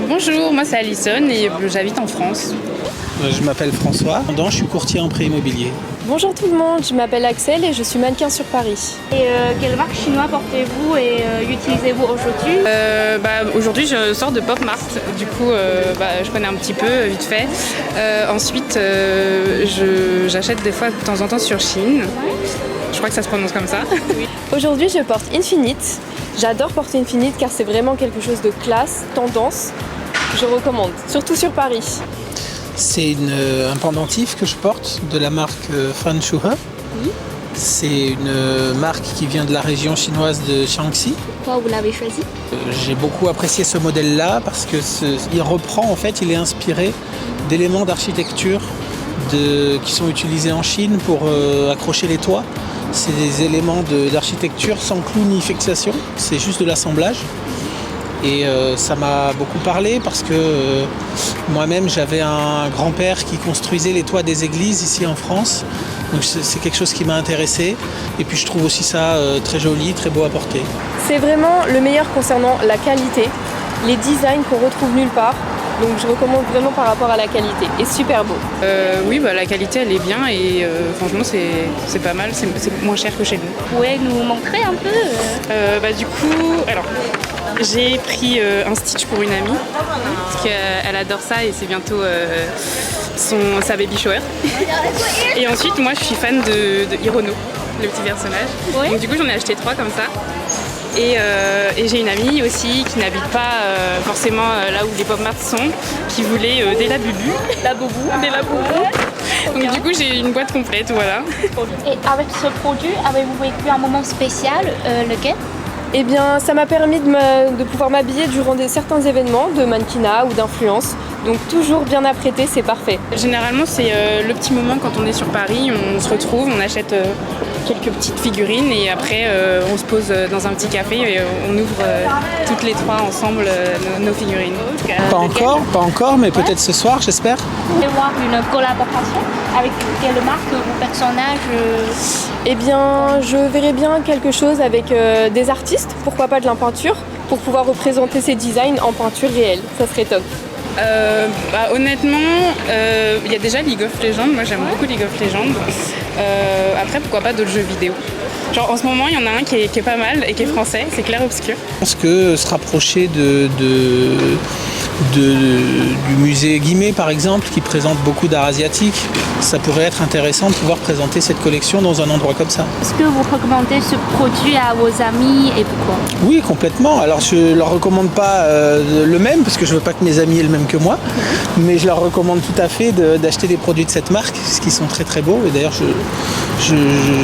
Bonjour, moi c'est Alison et j'habite en France. Je m'appelle François, je suis courtier en prêt immobilier. Bonjour tout le monde, je m'appelle Axel et je suis mannequin sur Paris. Et quelle marque chinoise portez-vous et utilisez-vous aujourd'hui? Aujourd'hui je sors de Pop Mart, du coup je connais un petit peu vite fait. Ensuite j'achète des fois de temps en temps sur Chine. Je crois que ça se prononce comme ça. Aujourd'hui je porte Infinite. J'adore porter Infinite car c'est vraiment quelque chose de classe, tendance. Je recommande, surtout sur Paris. C'est un pendentif que je porte de la marque Fan Shuhe. Oui. C'est une marque qui vient de la région chinoise de Shaanxi. Pourquoi vous l'avez choisi? J'ai beaucoup apprécié ce modèle-là parce que il reprend, en fait, il est inspiré d'éléments d'architecture qui sont utilisés en Chine pour accrocher les toits. C'est des éléments d'architecture sans clou ni fixation, c'est juste de l'assemblage. Et ça m'a beaucoup parlé parce que moi-même j'avais un grand-père qui construisait les toits des églises ici en France. Donc c'est quelque chose qui m'a intéressé. Et puis je trouve aussi ça très joli, très beau à porter. C'est vraiment le meilleur concernant la qualité, les designs qu'on retrouve nulle part. Donc je recommande vraiment par rapport à la qualité. Et super beau. Oui, la qualité elle est bien et franchement c'est pas mal, c'est moins cher que chez nous. Vous pouvez nous montrer un peu Du coup, alors j'ai pris un Stitch pour une amie parce qu'elle adore ça et c'est bientôt sa baby shower. Et ensuite moi je suis fan de Hirono, le petit personnage. Ouais. Donc du coup j'en ai acheté 3 comme ça. Et j'ai une amie aussi qui n'habite pas forcément là où les Pop Mart sont, qui voulait des Labubu. Des Labubu. Donc du coup j'ai une boîte complète, voilà. Et avec ce produit, avez-vous vécu un moment spécial? Lequel? Eh bien, ça m'a permis de pouvoir m'habiller durant certains événements de mannequinat ou d'influence. Donc toujours bien apprêté, c'est parfait. Généralement c'est le petit moment quand on est sur Paris, on se retrouve, on achète quelques petites figurines et après on se pose dans un petit café et on ouvre toutes les 3 ensemble nos figurines. Pas encore, mais peut-être ce soir, j'espère. Vous voulez voir une collaboration avec quelle marque ou personnage? Eh bien, je verrais bien quelque chose avec des artistes, pourquoi pas de la peinture, pour pouvoir représenter ces designs en peinture réelle. Ça serait top. Honnêtement, il y a déjà League of Legends, moi j'aime beaucoup League of Legends. Après pourquoi pas d'autres jeux vidéo. Genre en ce moment il y en a un qui est pas mal et qui est français, c'est Clair Obscur. Je pense que se rapprocher du musée Guimet par exemple, qui présente beaucoup d'art asiatique, ça pourrait être intéressant de pouvoir présenter cette collection dans un endroit comme ça. Est-ce que vous recommandez ce produit à vos amis et pourquoi? Oui, complètement. Alors je leur recommande pas le même parce que je veux pas que mes amis aient le même que moi, mais je leur recommande tout à fait d'acheter des produits de cette marque, parce qu'ils sont très très beaux. Et d'ailleurs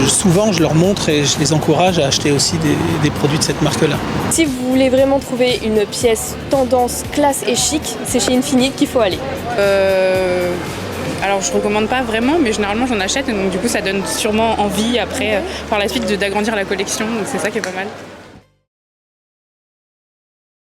souvent je leur montre et je les encourage à acheter aussi des produits de cette marque-là. Si vous voulez vraiment trouver une pièce tendance, classe et chic, c'est chez Infinite qu'il faut aller. Alors je recommande pas vraiment, mais généralement j'en achète et donc du coup ça donne sûrement envie après par la suite d'agrandir la collection, donc c'est ça qui est pas mal.